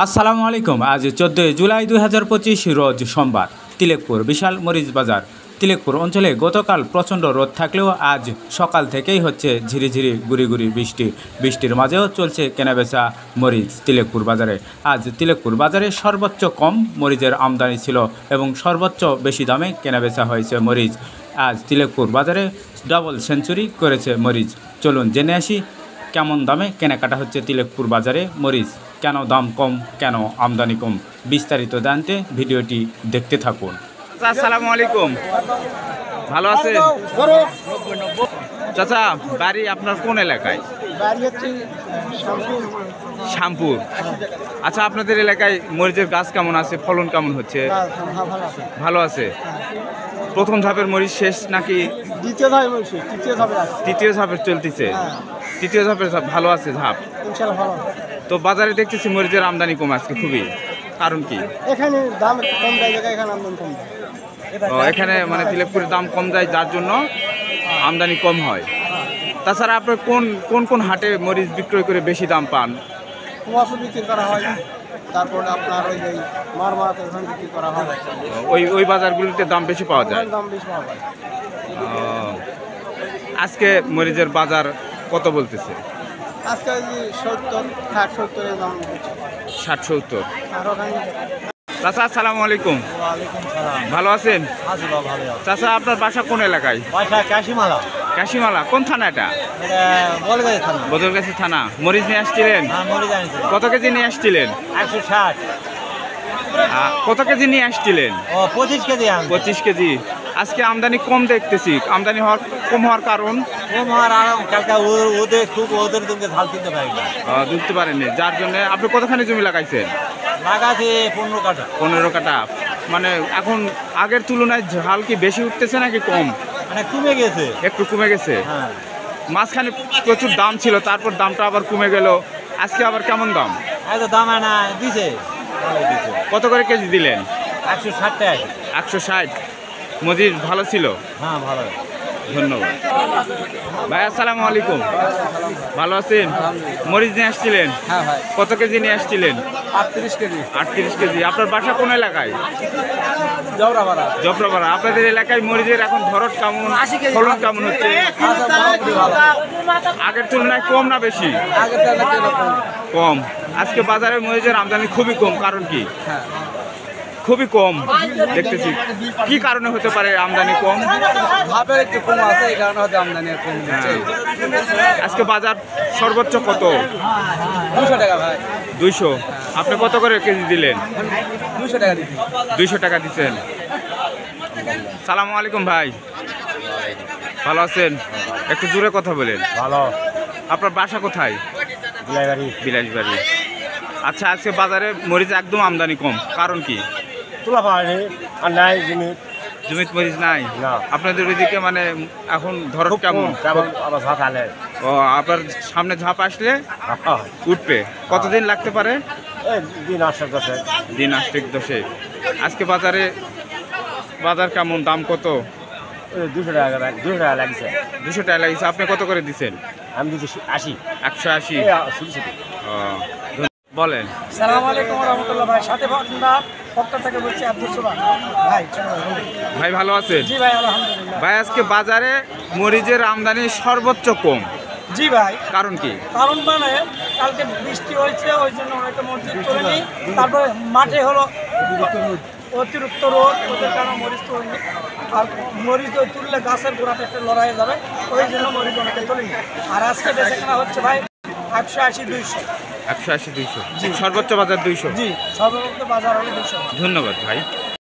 আসসালামু আলাইকুম। আজ 14 জুলাই 2025 রোজ সোমবার। তিলেকপুর বিশাল মরিচ বাজার। তিলেকপুর অঞ্চলে গতকাল প্রচণ্ড রোদ থাকলেও আজ সকাল থেকেই হচ্ছে ঝিরিঝিরি গুড়ি বৃষ্টির মাঝেও চলছে কেনাবেচা মরিচ তিলেকপুর বাজারে। আজ তিলেকপুর বাজারে সর্বোচ্চ কম মরিচের আমদানি ছিল এবং সর্বোচ্চ বেশি দামে কেনাবেচা হয়েছে মরিচ। আজ তিলেকপুর বাজারে ডাবল সেঞ্চুরি করেছে মরিচ। চলুন জেনে আসি কেমন দামে কেনাকাটা হচ্ছে তিলেকপুর বাজারে মরিচ, কেন দাম কম, কেন আমদানি কম, বিস্তারিত জানতে ভিডিওটি দেখতে থাকুন। আসসালামু আলাইকুম, ভালো আছে চাচা? বাড়ি আপনার কোন এলাকায়? শ্যামপুর। আচ্ছা, আপনাদের এলাকায় মরিচের গাছ কেমন আছে, ফলন কেমন হচ্ছে? ভালো আছে। প্রথম ধাপের মরিচ শেষ নাকি তৃতীয় ধাপের চলতেছে? তৃতীয় ধাপের ভালো আছে ধাপ। তো বাজারে দেখতেছি মরিচের আমদানি কম আজকে খুবই, কারণ কি? এখানে দাম কম যায়, এখানে আমদানি কম যায়। এখানে মানে তিলেকপুরের দাম কম যায়, যার জন্য আমদানি কম হয়। তাছাড়া আপনার কোন কোন হাটে মরিচ বিক্রয় করে বেশি দাম পান? কুয়াশা বিক্রি করা হয়, তারপরে আপনার ওই যে মারমারাতে বিক্রি করা হয়। ওই বাজারগুলিতে দাম বেশি পাওয়া যায়। দাম বেশি পাওয়া যায়। আজকে মরিচের বাজার কত বলতেছে? আজকে 70-60 এর দাম 60-70। আর ওখানে চাচা আসসালামু আলাইকুম, ভালো আছেন? চাচা আপনার বাসা কোন এলাকায়? কাশিমালা। কোন থানা এটা? বদলগাছি থানা। মরিচ নিয়ে আসছিলেন? কত কেজি নিয়ে আসছিলেন? 160। কত কেজি নিয়ে আসছিলেন? 25 কেজি। 25 কেজি। আজকে আমদানি কম দেখতেছি, আমদানি কম হওয়ার কারণ? ধরতে পারেননি, যার জন্য। আপনি কতখানি জমি লাগাইছেন? 15 কাঠা। মানে এখন আগের তুলনায় ঝাল কি বেশি উঠতেছে নাকি কম? মানে কমে গেছে, একটু কমে গেছে। মাঝখানে প্রচুর দাম ছিল, তারপর দামটা আবার কমে গেল। আজকে আবার কেমন দাম? দাম দিছে। কত করে কেজি দিলেন? 160 টাকা। 160। মরিচ ভালো ছিল? হ্যাঁ, ভালো। ধন্যবাদ ভাই। আসসালামু আলাইকুম, ভালো আছেন? মরিচ নিয়ে আসছিলেন? হ্যাঁ ভাই। কত কেজি নিয়ে আসছিলেন? 38 কেজি। 38 কেজি। আপনার বাসা কোন এলাকায়? জবরাপাড়া। আপনাদের এলাকায় মরিচের এখন ধরত কেমন, ফলন কেমন হচ্ছে? আগের তুলনায় কম না বেশি? কম। আজকে বাজারে মরিচের আমদানি খুবই কম, কারণ কি? খুবই কম দেখতেছি। কি কারণে হতে পারে আমদানি কম? ভাবের একটু কম আছে, এই কারণে হয়তো আমদানি কম হচ্ছে। আজকে বাজার সর্বোচ্চ কত? 200 টাকা ভাই। 200। আপনি কত করে কেজি দিলেন? 200 টাকা দিচ্ছি। 200 টাকা দিচ্ছেন। সালামু আলাইকুম ভাই, ভালো আছেন? একটু জোরে কথা বলেন। ভালো। আপনার বাসা কোথায়? বিলাসবাড়ি। আচ্ছা, আজকে বাজারে মরিচ একদম আমদানি কম, কারণ কি? তোলা পায়নি আর নাই জমিত মরিচ নাই। আপনাদের ওইদিকে মানে এখন ধরত কেমন? আবার ঝাঁপ আলে। ও, আপনার সামনে ঝাঁপ আসলে উঠবে। কতদিন লাগতে পারে? দিন 10 আজকে বাজার কেমন, দাম কত? 200 টাকা। 200 টাকা লাগছে। 200 টাকা লাগিয়েছে। আপনি কত করে দিচ্ছেন? আমি দিচ্ছি 80। 180। বলেন। সালামু আলাইকুম রহমতুল্লাহ ভাই। সাথে পক্ষ থেকে বলছি আব্দুল সুবহান ভাই। ভাই ভালো আছেন? জি ভাই, আলহামদুলিল্লাহ। ভাই আজকে বাজারে মরিচের আমদানি সর্বোচ্চ কম। জি ভাই। কারণ কি? কারণ মানে কালকে বৃষ্টি হয়েছে, ওই জন্য অনেকটা মরিচ তোলেনি। তারপরে মাঠে হলো অতিরিক্ত রোদ, ওদের কারণে মরিচ তোলেনি। আর মরিচ তুললে গাছের গোড়াতে একটা লড়াই যাবে, ওই জন্য মরিচ অনেকে তোলেনি। আর আজকে বেচাকেনা হচ্ছে ভাই 180-200। 180-200। সর্বোচ্চ বাজার 200। জি, সর্বোচ্চ বাজার হলো 200। ধন্যবাদ ভাই।